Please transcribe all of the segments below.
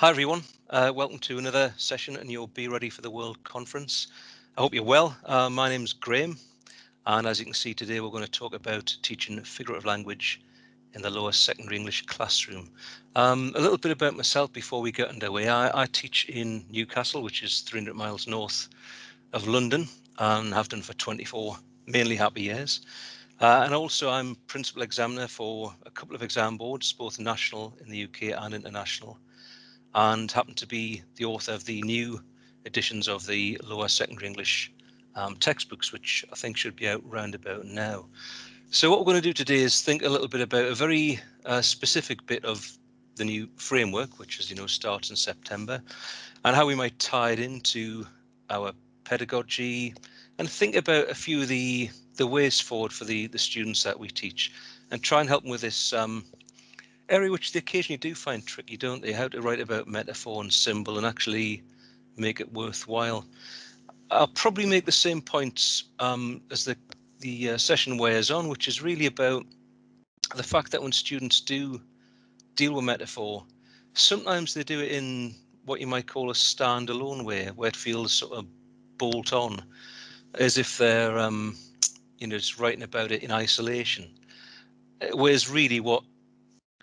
Hi everyone, welcome to another session in your Be Ready for the World conference. I hope you're well. My name's Graham, and as you can see today we're going to talk about teaching figurative language in the lower secondary English classroom. A little bit about myself before we get underway. I teach in Newcastle, which is 300 miles north of London, and have done for 24 mainly happy years. And also I'm principal examiner for a couple of exam boards, both national in the UK and international, and happen to be the author of the new editions of the lower secondary English textbooks, which I think should be out round about now. So what we're going to do today is think a little bit about a very specific bit of the new framework, which, as you know, starts in September, and how we might tie it into our pedagogy, and think about a few of the ways forward for the students that we teach, and try and help them with this area which they occasionally do find tricky, don't they? How to write about metaphor and symbol and actually make it worthwhile. I'll probably make the same points as the session wears on, which is really about the fact that when students do deal with metaphor, sometimes they do it in what you might call a standalone way, where it feels sort of bolt on, as if they're just writing about it in isolation. Whereas really what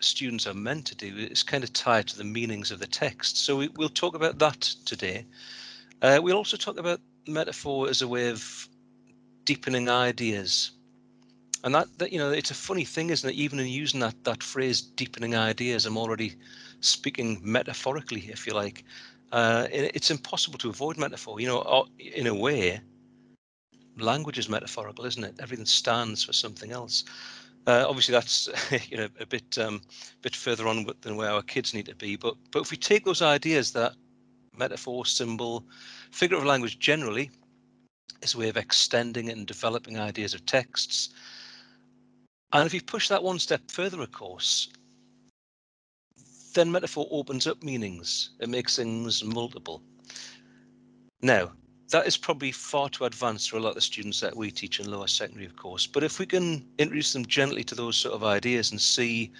students are meant to do is kind of tied to the meanings of the text. So we'll talk about that today. We'll also talk about metaphor as a way of deepening ideas. And that it's a funny thing, isn't it? Even in using that phrase, deepening ideas, I'm already speaking metaphorically, if you like. It's impossible to avoid metaphor. In a way, language is metaphorical, isn't it? Everything stands for something else. Obviously, that's a bit further on than where our kids need to be. But if we take those ideas, that metaphor, symbol, figurative language generally is a way of extending and developing ideas of texts. And if you push that one step further, of course, then metaphor opens up meanings. It makes things multiple. Now, that is probably far too advanced for a lot of the students that we teach in lower secondary, of course. But if we can introduce them gently to those sort of ideas and see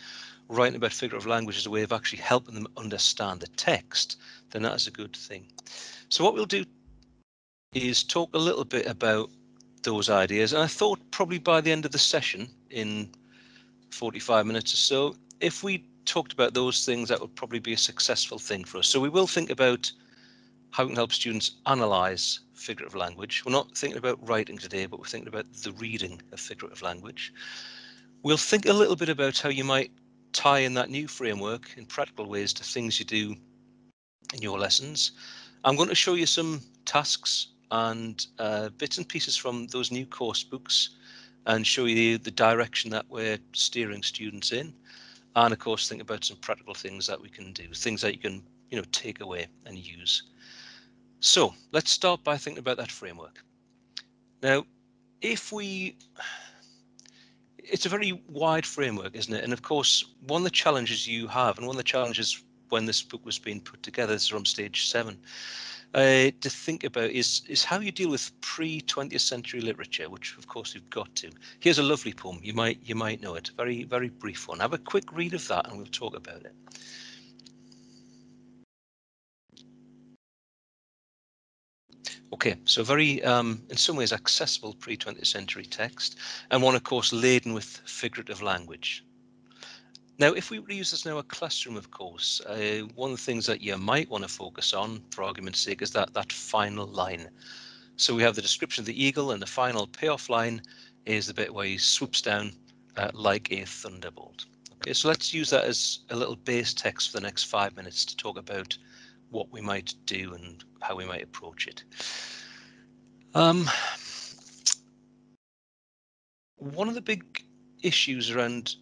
writing about figurative language as a way of actually helping them understand the text, then that is a good thing. So what we'll do is talk a little bit about those ideas. And I thought probably by the end of the session, in 45 minutes or so, if we talked about those things, that would probably be a successful thing for us. So we will think about how we can help students analyse figurative language. We're not thinking about writing today, but we're thinking about the reading of figurative language. We'll think a little bit about how you might tie in that new framework in practical ways to things you do in your lessons. I'm going to show you some tasks and bits and pieces from those new course books and show you the direction that we're steering students in. And of course, think about some practical things that we can do, things that you can, take away and use. So let's start by thinking about that framework. Now, it's a very wide framework, isn't it? And of course, one of the challenges you have, and one of the challenges when this book was being put together, this is from stage 7, to think about is how you deal with pre-20th century literature, which of course you've got to. Here's a lovely poem. You might know it. Very, very brief one. Have a quick read of that and we'll talk about it. Okay, so very, in some ways, accessible pre-20th century text, and one, of course, laden with figurative language. Now, if we were to use this now a classroom, of course, one of the things that you might want to focus on, for argument's sake, is that final line. So we have the description of the eagle, and the final payoff line is the bit where he swoops down like a thunderbolt. Okay, so let's use that as a little base text for the next 5 minutes to talk about what we might do and how we might approach it. One of the big issues around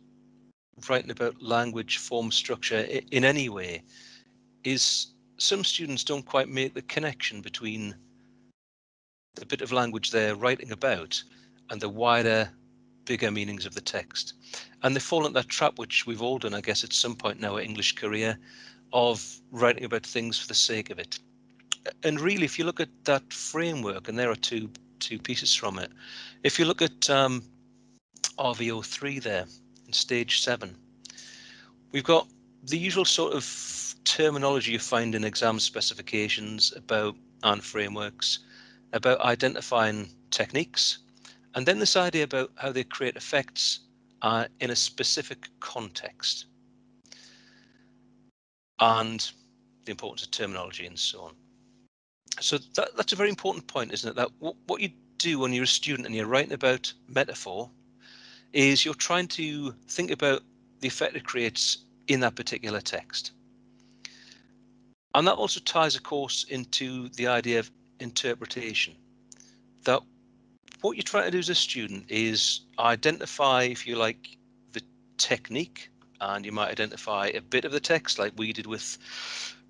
writing about language, form, structure in any way is some students don't quite make the connection between the bit of language they're writing about and the wider, bigger meanings of the text. And they fall into that trap, which we've all done, I guess, at some point in our English career, of writing about things for the sake of it. And really, if you look at that framework, and there are two pieces from it, if you look at RVO3 there in stage 7, we've got the usual sort of terminology you find in exam specifications about and frameworks, about identifying techniques, and then this idea about how they create effects in a specific context, and the importance of terminology and so on. So that's a very important point, isn't it? That what you do when you're a student and you're writing about metaphor is you're trying to think about the effect it creates in that particular text. And that also ties, of course, into the idea of interpretation. That what you're trying to do as a student is identify, if you like, the technique, and you might identify a bit of the text like we did with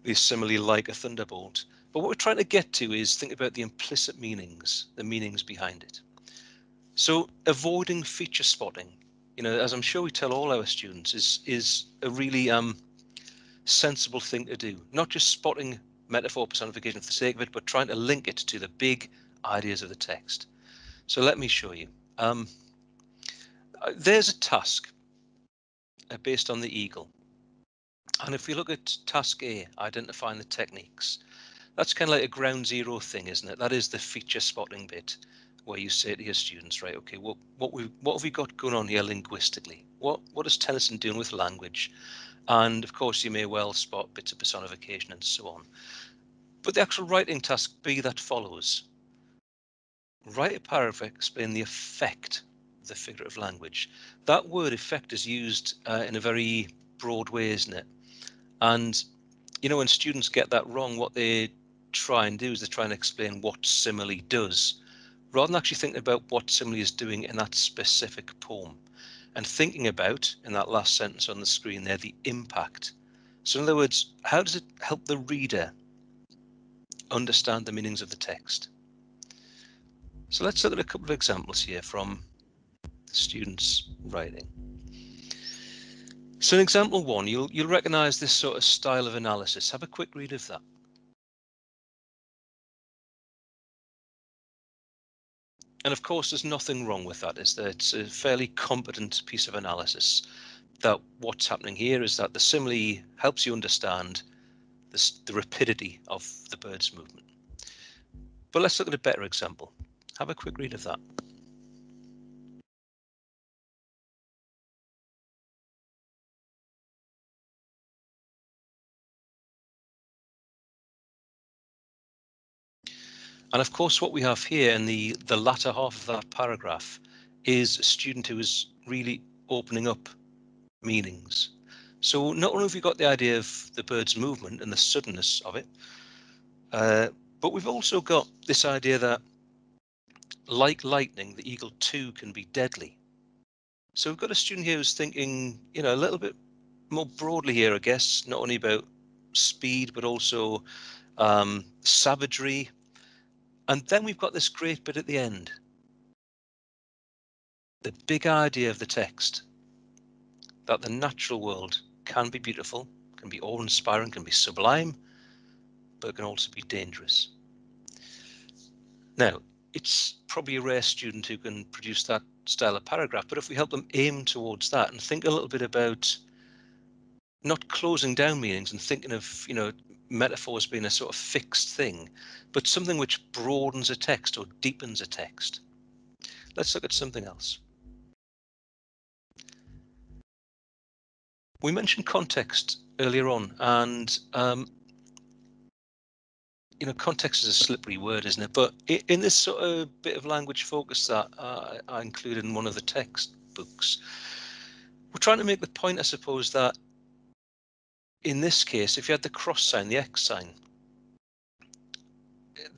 the simile like a thunderbolt. But what we're trying to get to is think about the implicit meanings, the meanings behind it. So avoiding feature spotting, as I'm sure we tell all our students, is a really sensible thing to do. Not just spotting metaphor personification for the sake of it, but trying to link it to the big ideas of the text. So let me show you. There's a task based on the eagle. And if we look at task A, identifying the techniques, that's kind of like a ground zero thing, isn't it? That is the feature spotting bit where you say to your students, right, okay, what have we got going on here linguistically? What is Tennyson doing with language? And of course, you may well spot bits of personification and so on. But the actual writing task B that follows, write a paragraph explaining the effect of the figurative language. That word effect is used in a very broad way, isn't it? And when students get that wrong, what they try and do is they try and explain what simile does, rather than actually thinking about what simile is doing in that specific poem, and thinking about, in that last sentence on the screen there, the impact. So in other words, how does it help the reader understand the meanings of the text? So let's look at a couple of examples here from students writing. So in example one, you'll recognize this sort of style of analysis. Have a quick read of that. And of course, there's nothing wrong with that, is that it's a fairly competent piece of analysis. That what's happening here is that the simile helps you understand the rapidity of the bird's movement. But let's look at a better example. Have a quick read of that. And of course, what we have here in the latter half of that paragraph is a student who is really opening up meanings. So not only have we got the idea of the bird's movement and the suddenness of it, but we've also got this idea that, like lightning, the eagle too can be deadly. So we've got a student here who's thinking, a little bit more broadly here, I guess, not only about speed, but also savagery. And then we've got this great bit at the end. The big idea of the text, that the natural world can be beautiful, can be awe-inspiring, can be sublime, but it can also be dangerous. Now, it's probably a rare student who can produce that style of paragraph, but if we help them aim towards that and think a little bit about not closing down meanings and thinking of, metaphors being a sort of fixed thing, but something which broadens a text or deepens a text. Let's look at something else. We mentioned context earlier on, and context is a slippery word, isn't it? But in this sort of bit of language focus that I included in one of the textbooks, we're trying to make the point, I suppose, that in this case, if you had the cross sign, the X sign,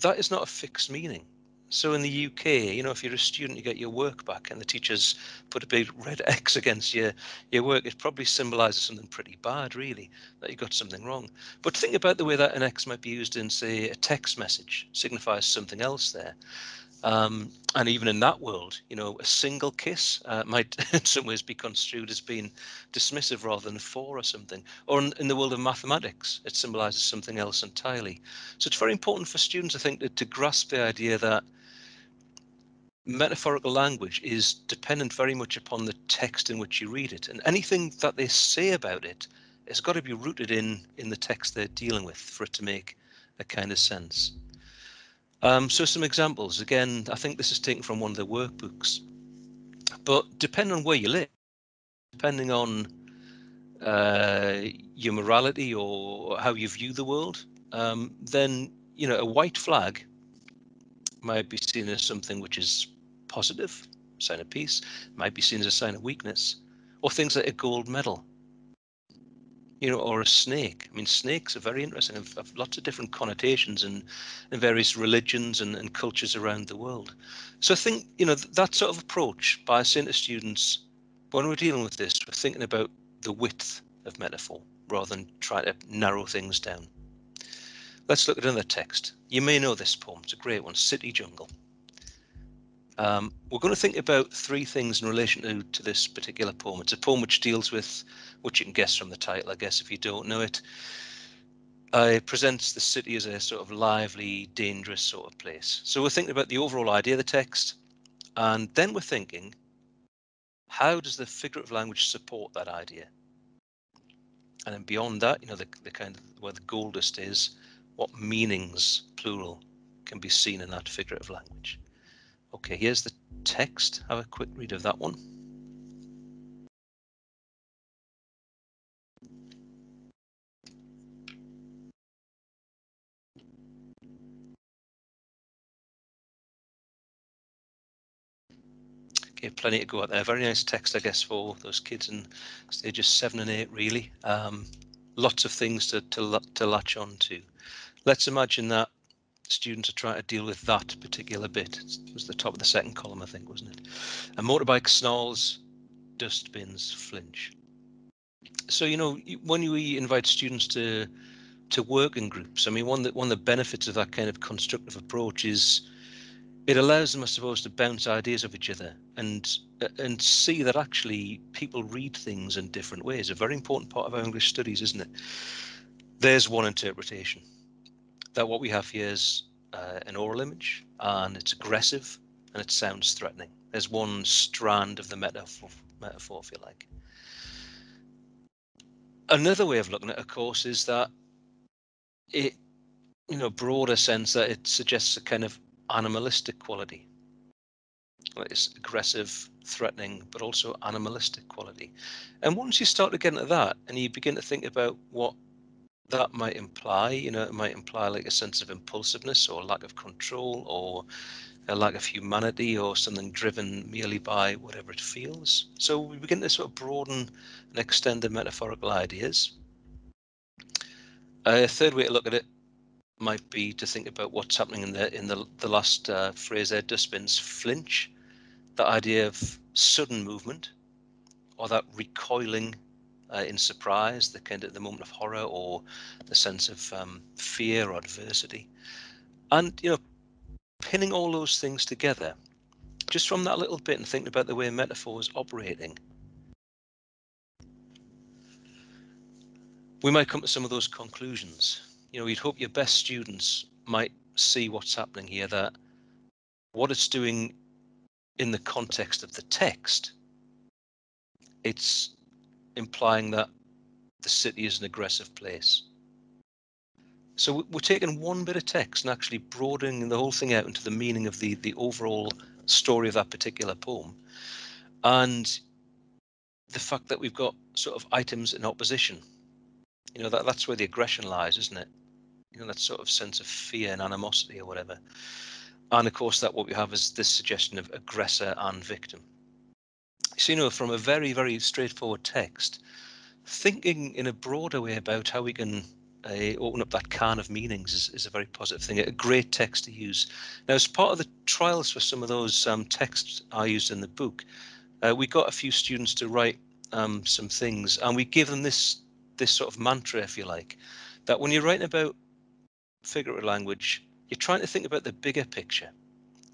that is not a fixed meaning. So in the UK, if you're a student, you get your work back and the teachers put a big red X against your work, it probably symbolizes something pretty bad, really, that you got something wrong. But think about the way that an X might be used in, say, a text message, signifies something else there. And even in that world, a single kiss might in some ways be construed as being dismissive rather than for or something. Or in the world of mathematics, it symbolizes something else entirely. So it's very important for students, I think, to grasp the idea that metaphorical language is dependent very much upon the text in which you read it. And anything that they say about it it's got to be rooted in the text they're dealing with for it to make a kind of sense. So some examples. Again, I think this is taken from one of the workbooks. But depending on where you live, depending on your morality or how you view the world, then a white flag might be seen as something which is positive, sign of peace, might be seen as a sign of weakness, or things like a gold medal, or a snake. I mean, snakes are very interesting, have lots of different connotations in various religions and cultures around the world. So I think, that sort of approach by saying to students, when we're dealing with this, we're thinking about the width of metaphor rather than trying to narrow things down. Let's look at another text. You may know this poem. It's a great one, City Jungle. We're going to think about three things in relation to this particular poem. It's a poem which deals with, which you can guess from the title, I guess, if you don't know it. It presents the city as a sort of lively, dangerous sort of place. So we're thinking about the overall idea of the text, and then we're thinking, how does the figurative language support that idea? And then beyond that, the kind of where the goal dust is, what meanings, plural, can be seen in that figurative language. Okay, here's the text. Have a quick read of that one. Okay, plenty to go out there. Very nice text, I guess, for those kids in stages 7 and 8, really. Lots of things to latch on to. Let's imagine that students are trying to deal with that particular bit. It was the top of the second column, I think, wasn't it? A motorbike snarls, dustbins flinch. So, when we invite students to work in groups, I mean, one of the benefits of that kind of constructive approach is it allows them, I suppose, to bounce ideas off each other and see that actually people read things in different ways. A very important part of our English studies, isn't it? There's one interpretation, that what we have here is an oral image, and it's aggressive and it sounds threatening. There's one strand of the metaphor, if you like. Another way of looking at it, of course, is that it, broader sense, that it suggests a kind of animalistic quality. It's aggressive, threatening, but also animalistic quality. And once you start to get into that and you begin to think about what that might imply, it might imply like a sense of impulsiveness or lack of control or a lack of humanity or something driven merely by whatever it feels. So we begin to sort of broaden and extend the metaphorical ideas. A third way to look at it might be to think about what's happening in the last phrase there, dustbins flinch. That idea of sudden movement, or that recoiling in surprise, the moment of horror, or the sense of fear or adversity. And pinning all those things together just from that little bit and thinking about the way metaphor is operating, we might come to some of those conclusions. You'd hope your best students might see what's happening here, that what it's doing in the context of the text, it's implying that the city is an aggressive place. So we're taking one bit of text and actually broadening the whole thing out into the meaning of the overall story of that particular poem. And the fact that we've got sort of items in opposition, that's where the aggression lies, isn't it? That sort of sense of fear and animosity or whatever. And of course, that what we have is this suggestion of aggressor and victim. So, from a very, very straightforward text, thinking in a broader way about how we can open up that can of meanings is a very positive thing. A great text to use. Now, as part of the trials for some of those texts I used in the book, we got a few students to write some things, and we give them this sort of mantra, if you like, that when you're writing about figurative language, you're trying to think about the bigger picture.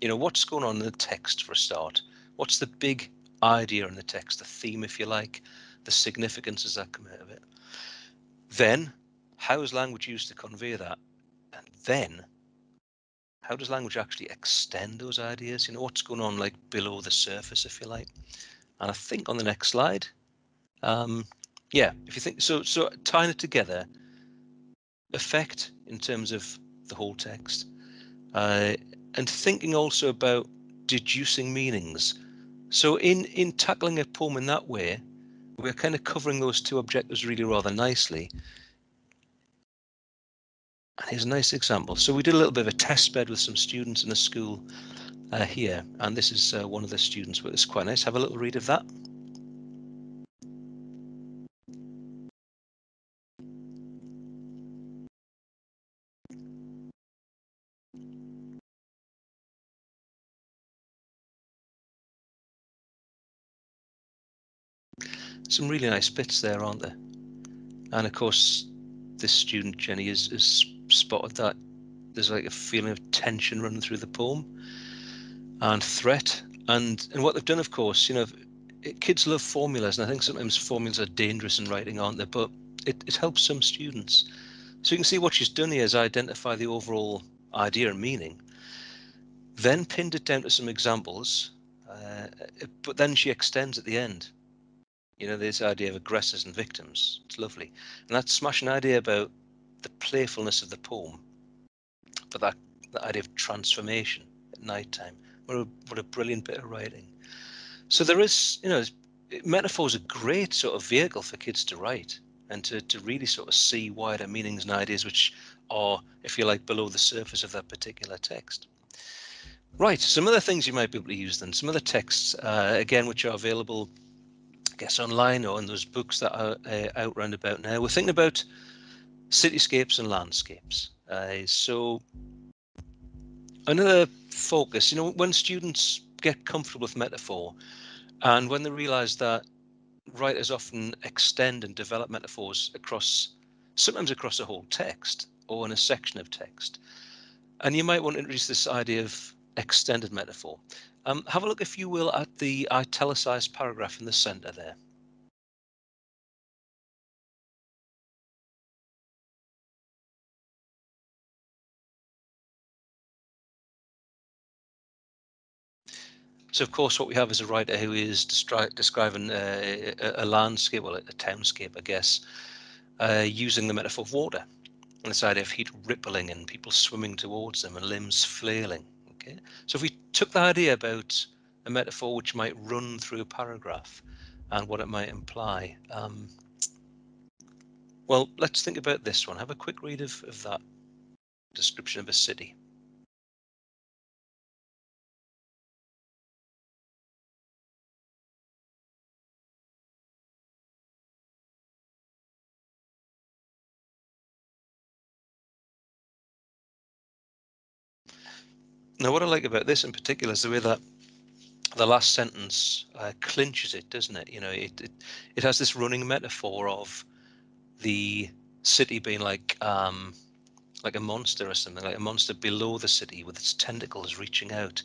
What's going on in the text for a start? What's the big idea in the text, the theme, if you like, the significances that come out of it? Then, how is language used to convey that? And then, how does language actually extend those ideas? What's going on like below the surface, if you like? And I think on the next slide, Yeah, if you think so, tying it together, effect in terms of the whole text, and thinking also about deducing meanings. So in tackling a poem in that way, we're kind of covering those two objectives really rather nicely. And here's a nice example. So we did a little bit of a test bed with some students in a school here, and this is one of the students, but it's quite nice. Have a little read of that. Some really nice bits there, aren't there? And of course, this student, Jenny, has spotted that there's like a feeling of tension running through the poem and threat. And what they've done, of course, kids love formulas, and I think sometimes formulas are dangerous in writing, aren't they? But it helps some students. So you can see what she's done here is identify the overall idea and meaning, then pinned it down to some examples, but then she extends at the end. This idea of aggressors and victims. It's lovely. And that smashing idea about the playfulness of the poem, but that idea of transformation at night time. What a brilliant bit of writing. So there is, metaphor is a great sort of vehicle for kids to write and to really sort of see wider meanings and ideas which are, if you like, below the surface of that particular text. Right, some other things you might be able to use then, some other texts, again, which are available, I guess, online or in those books that are out round about now. We're thinking about cityscapes and landscapes. So another focus, when students get comfortable with metaphor and when they realize that writers often extend and develop metaphors sometimes across a whole text or in a section of text. And you might want to introduce this idea of extended metaphor. Have a look, if you will, at the italicized paragraph in the center there. So, of course, what we have is a writer who is describing a landscape, well, a townscape, I guess, using the metaphor of water. And this idea of heat rippling and people swimming towards them and limbs flailing. Okay, so if we took the idea about a metaphor which might run through a paragraph and what it might imply, well, let's think about this one. Have a quick read of that description of a city. Now, what I like about this in particular is the way that the last sentence clinches it, doesn't it? It has this running metaphor of the city being like a monster or something, like a monster below the city with its tentacles reaching out,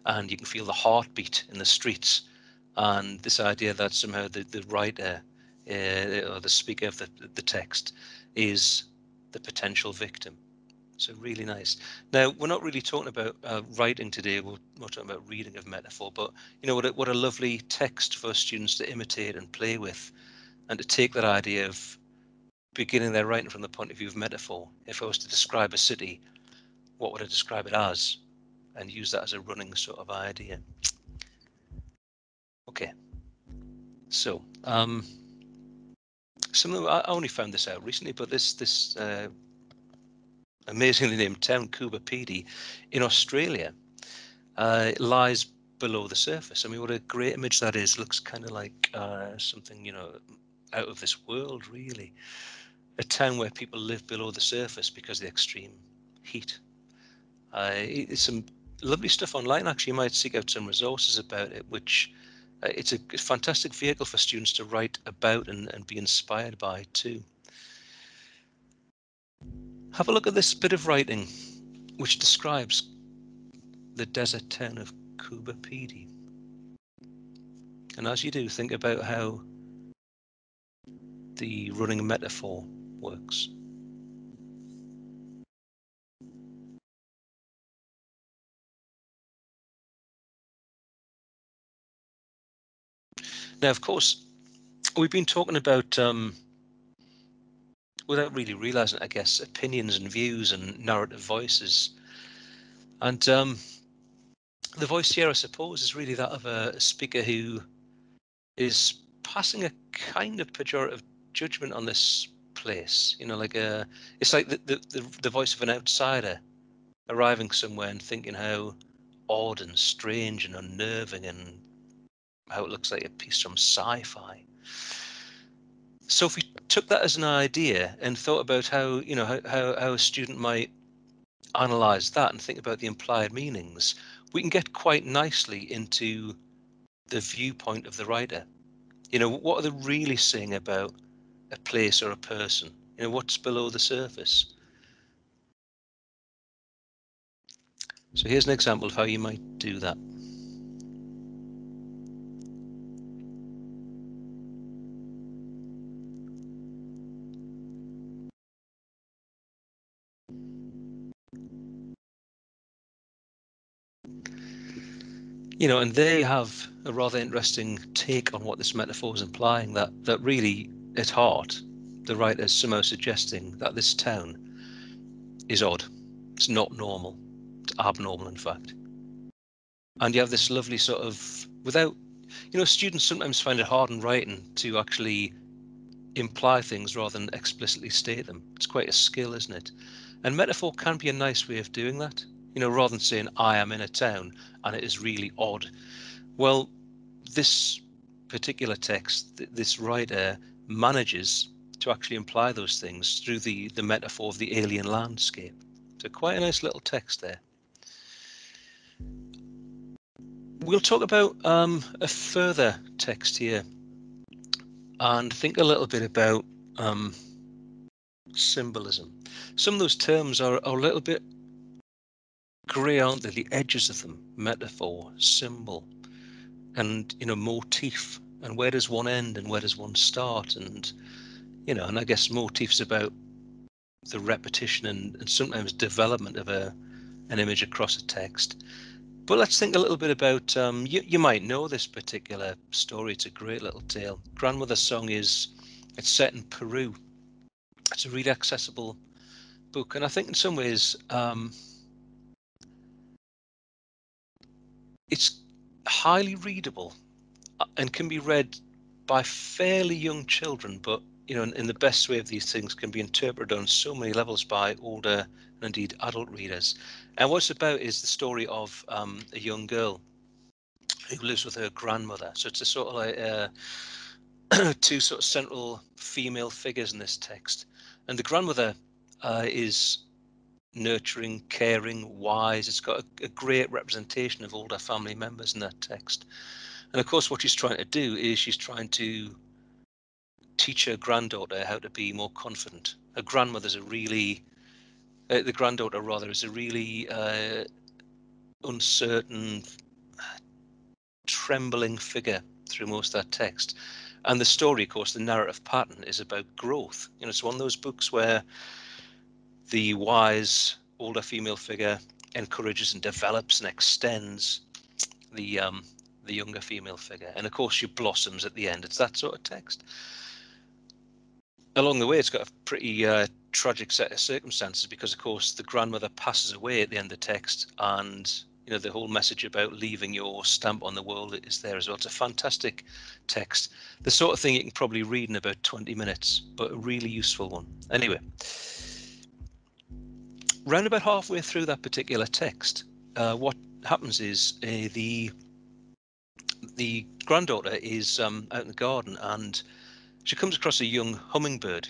and you can feel the heartbeat in the streets. And this idea that somehow the writer or the speaker of the text is the potential victim. So really nice. Now, we're not really talking about writing today. We're talking about reading of metaphor. But what a lovely text for students to imitate and play with, and to take that idea of beginning their writing from the point of view of metaphor. If I was to describe a city, what would I describe it as? And use that as a running sort of idea. Okay. So, I only found this out recently, but this amazingly named town, Coober Pedy, in Australia, lies below the surface. I mean, what a great image that is. Looks kind of like something, out of this world, really. A town where people live below the surface because of the extreme heat. It's some lovely stuff online. Actually, you might seek out some resources about it, which it's a fantastic vehicle for students to write about and be inspired by too. Have a look at this bit of writing, which describes the desert town of Coober Pedy. And as you do, think about how the running metaphor works. Now, of course, we've been talking about, without really realizing it, I guess, opinions and views and narrative voices. And the voice here, I suppose, is really that of a speaker who is passing a kind of pejorative judgment on this place. It's like the voice of an outsider arriving somewhere and thinking how odd and strange and unnerving, and how it looks like a piece from sci-fi. So if we took that as an idea and thought about how a student might analyze that and think about the implied meanings, we can get quite nicely into the viewpoint of the writer. What are they really saying about a place or a person? What's below the surface? So here's an example of how you might do that. And they have a rather interesting take on what this metaphor is implying, that really, at heart, the writer is somehow suggesting that this town is odd. It's not normal. It's abnormal, in fact. And you have this lovely sort of, without, students sometimes find it hard in writing to actually imply things rather than explicitly state them. It's quite a skill, isn't it? And metaphor can be a nice way of doing that. Rather than saying, I am in a town and it is really odd. Well, this particular text, this writer manages to actually imply those things through the metaphor of the alien landscape. So quite a nice little text there. We'll talk about a further text here and think a little bit about symbolism. Some of those terms are a little bit grey, aren't they? The edges of them: metaphor, symbol, and motif. And where does one end and where does one start? And I guess motif's about the repetition and sometimes development of an image across a text. But let's think a little bit about, you might know this particular story. It's a great little tale. Grandmother's Song it's set in Peru. It's a really accessible book, and I think in some ways it's highly readable and can be read by fairly young children, but in the best way of these things, can be interpreted on so many levels by older and indeed adult readers. And what it's about is the story of a young girl who lives with her grandmother. So it's a sort of like two sort of central female figures in this text, and the grandmother is nurturing, caring, wise. It's got a great representation of older family members in that text. And of course, what she's trying to do is she's trying to teach her granddaughter how to be more confident. Her grandmother's a really, the granddaughter rather, is a really uncertain, trembling figure through most of that text. And the story, of course, the narrative pattern is about growth. It's one of those books where the wise older female figure encourages and develops and extends the younger female figure, and of course she blossoms at the end. It's that sort of text. Along the way, it's got a pretty tragic set of circumstances, because of course the grandmother passes away at the end of the text, and the whole message about leaving your stamp on the world is there as well. It's a fantastic text, the sort of thing you can probably read in about 20 minutes, but a really useful one. Anyway, round about halfway through that particular text, what happens is the granddaughter is out in the garden, and she comes across a young hummingbird.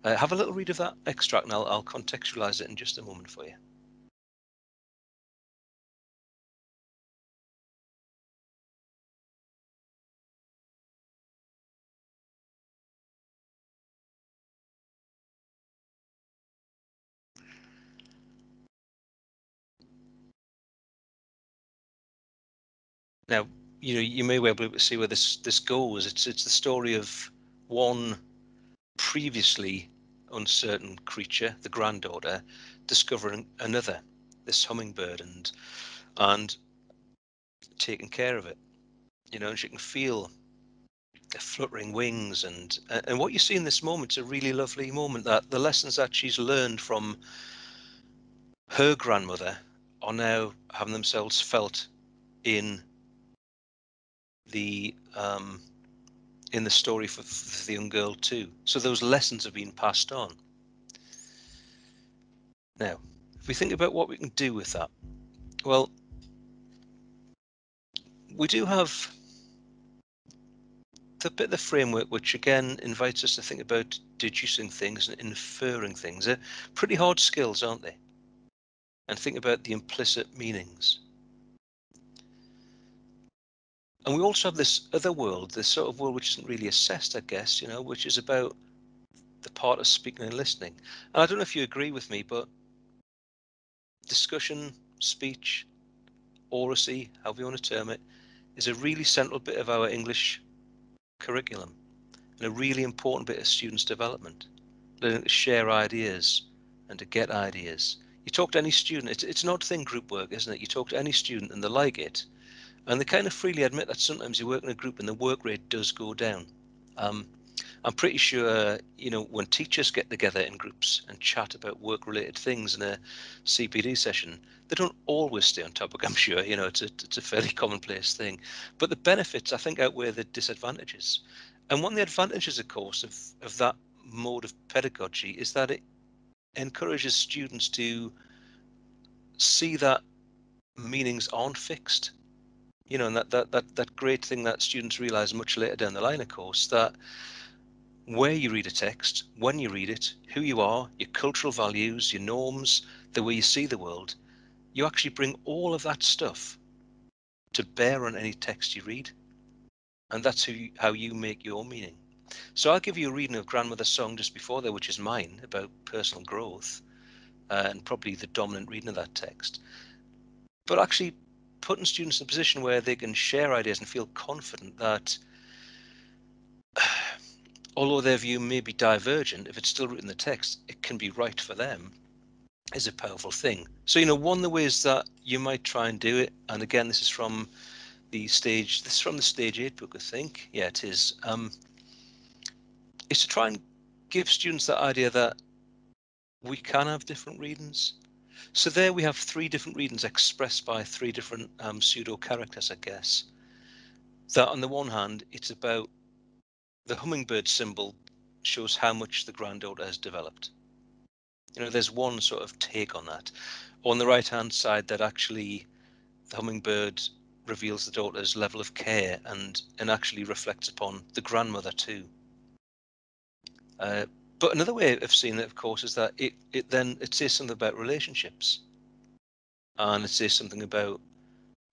Have a little read of that extract, and I'll contextualize it in just a moment for you. Now, you may well be able to see where this goes. It's the story of one previously uncertain creature, the granddaughter, discovering another, this hummingbird, and taking care of it. And she can feel fluttering wings, and what you see in this moment is a really lovely moment, that the lessons that she's learned from her grandmother are now having themselves felt in the story for the young girl too. So those lessons have been passed on. Now, if we think about what we can do with that, well, we do have the bit of the framework, which again invites us to think about deducing things and inferring things. They're pretty hard skills, aren't they? And think about the implicit meanings. And we also have this other world, this sort of world which isn't really assessed, I guess, which is about the part of speaking and listening. And I don't know if you agree with me, but discussion, speech, oracy, however you want to term it, is a really central bit of our English curriculum and a really important bit of students' development, learning to share ideas and to get ideas. You talk to any student, it's an odd thing, group work, isn't it? You talk to any student and they like it, and they kind of freely admit that sometimes you work in a group and the work rate does go down. I'm pretty sure, when teachers get together in groups and chat about work-related things in a CPD session, they don't always stay on topic, I'm sure. It's a fairly commonplace thing. But the benefits, I think, outweigh the disadvantages. And one of the advantages, of course, of that mode of pedagogy is that it encourages students to see that meanings aren't fixed. And that great thing that students realize much later down the line, of course, that where you read a text, when you read it, who you are, your cultural values, your norms, the way you see the world, you actually bring all of that stuff to bear on any text you read. And that's how you make your meaning. So I'll give you a reading of Grandmother's song just before there, which is mine, about personal growth, and probably the dominant reading of that text. But actually putting students in a position where they can share ideas and feel confident that although their view may be divergent, if it's still written in the text, it can be right for them, is a powerful thing. So, one of the ways that you might try and do it, and again, this is from the stage 8 book, I think. Yeah, it is to try and give students that idea that we can have different readings. So there we have 3 different readings expressed by 3 different pseudo characters, I guess. That on the one hand, it's about the hummingbird symbol shows how much the granddaughter has developed. There's one sort of take on that. On the right hand side, that actually the hummingbird reveals the daughter's level of care and actually reflects upon the grandmother too. But another way of seeing it, of course, is that it says something about relationships, and it says something about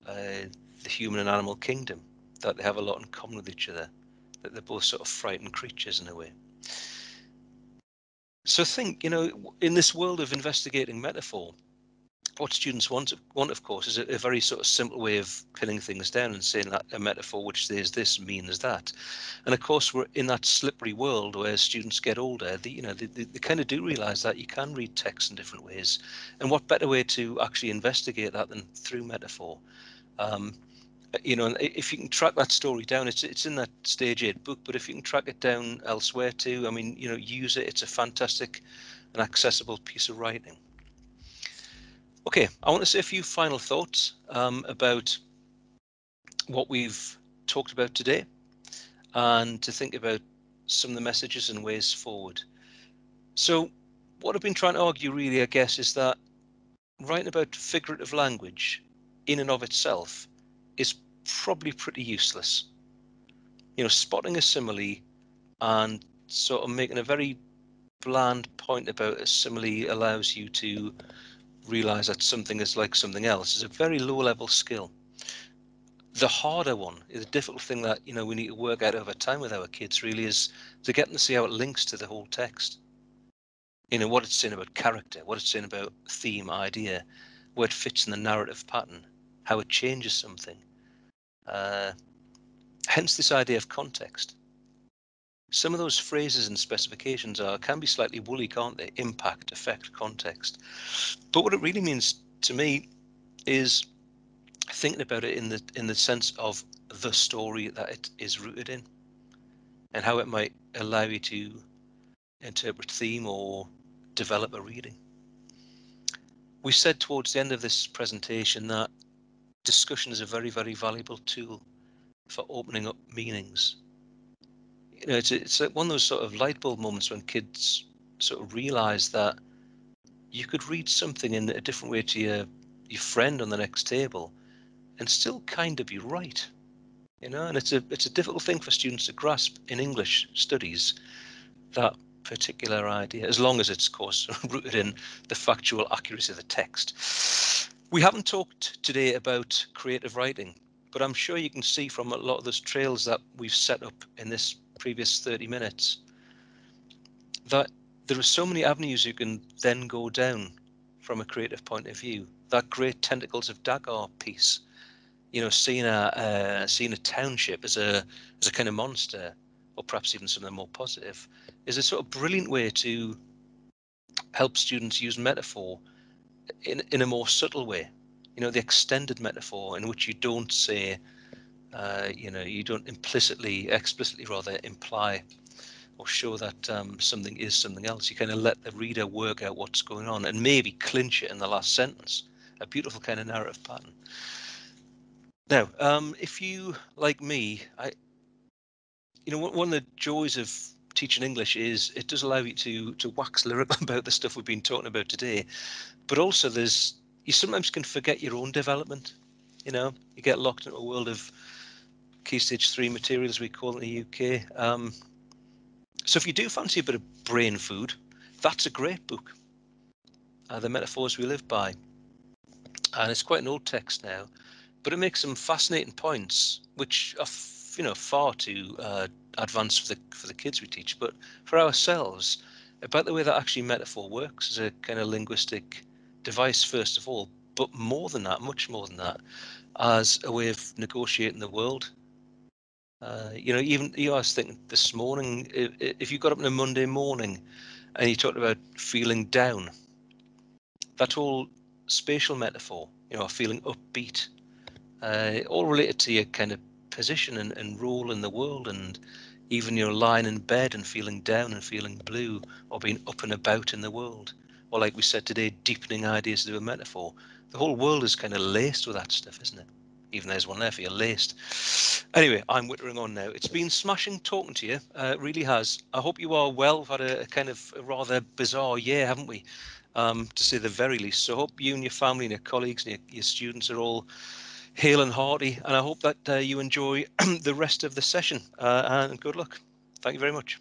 the human and animal kingdom, that they have a lot in common with each other, that they're both sort of frightened creatures in a way. So think, in this world of investigating metaphor, what students want, of course, is a very sort of simple way of pinning things down and saying that a metaphor which says this means that. And of course, we're in that slippery world where students get older. They kind of do realize that you can read text in different ways. And what better way to actually investigate that than through metaphor? And if you can track that story down, it's in that stage 8 book, but if you can track it down elsewhere too, I mean, use it. It's a fantastic and accessible piece of writing. Okay, I want to say a few final thoughts about what we've talked about today, and to think about some of the messages and ways forward. So what I've been trying to argue really, I guess, is that writing about figurative language in and of itself is probably pretty useless. Spotting a simile and sort of making a very bland point about a simile allows you to realize that something is like something else is a very low level skill. The harder one, the difficult thing that we need to work out over time with our kids really is to get them to see how it links to the whole text. What it's saying about character, what it's saying about theme, idea, where it fits in the narrative pattern, how it changes something. Hence this idea of context. Some of those phrases and specifications can be slightly woolly, can't they? Impact, effect, context. But what it really means to me is thinking about it in the sense of the story that it is rooted in. and how it might allow you to interpret theme or develop a reading. We said towards the end of this presentation that discussion is a very, very valuable tool for opening up meanings. You know, it's like one of those sort of light bulb moments when kids sort of realize that you could read something in a different way to your friend on the next table and still kind of be right. You know, and it's a difficult thing for students to grasp in English studies, that particular idea, as long as it's, of course, rooted in the factual accuracy of the text. We haven't talked today about creative writing, but I'm sure you can see from a lot of those trails that we've set up in this previous 30 minutes that there are so many avenues you can then go down from a creative point of view. That great Tentacles of Dagar piece, you know, seeing a township as a kind of monster, or perhaps even something more positive, is a sort of brilliant way to help students use metaphor in a more subtle way. You know, the extended metaphor in which you don't say, you don't explicitly rather imply or show that something is something else. You kind of let the reader work out what's going on and maybe clinch it in the last sentence. A beautiful kind of narrative pattern. Now, if you, like me, one of the joys of teaching English is it does allow you to wax lyrical about the stuff we've been talking about today, but also you sometimes can forget your own development. You know, you get locked into a world of Key Stage 3 material, as we call it in the UK. So if you do fancy a bit of brain food, that's a great book, The Metaphors We Live By. And it's quite an old text now, but it makes some fascinating points, which are far too advanced for the kids we teach, but for ourselves, about the way that actually metaphor works as a kind of linguistic device, first of all, but more than that, much more than that, as a way of negotiating the world. I was thinking this morning, if you got up on a Monday morning and you talked about feeling down, that whole spatial metaphor, feeling upbeat, all related to your kind of position and role in the world, and even your lying in bed and feeling down and feeling blue, or being up and about in the world, or like we said today, deepening ideas through a metaphor. The whole world is kind of laced with that stuff, isn't it? Even there's one there for you, laced. Anyway, I'm whittering on now. It's been smashing talking to you. It really has. I hope you are well. We've had a kind of a rather bizarre year, haven't we? To say the very least. So I hope you and your family and your colleagues and your students are all hale and hearty, and I hope that you enjoy the rest of the session, and good luck. Thank you very much.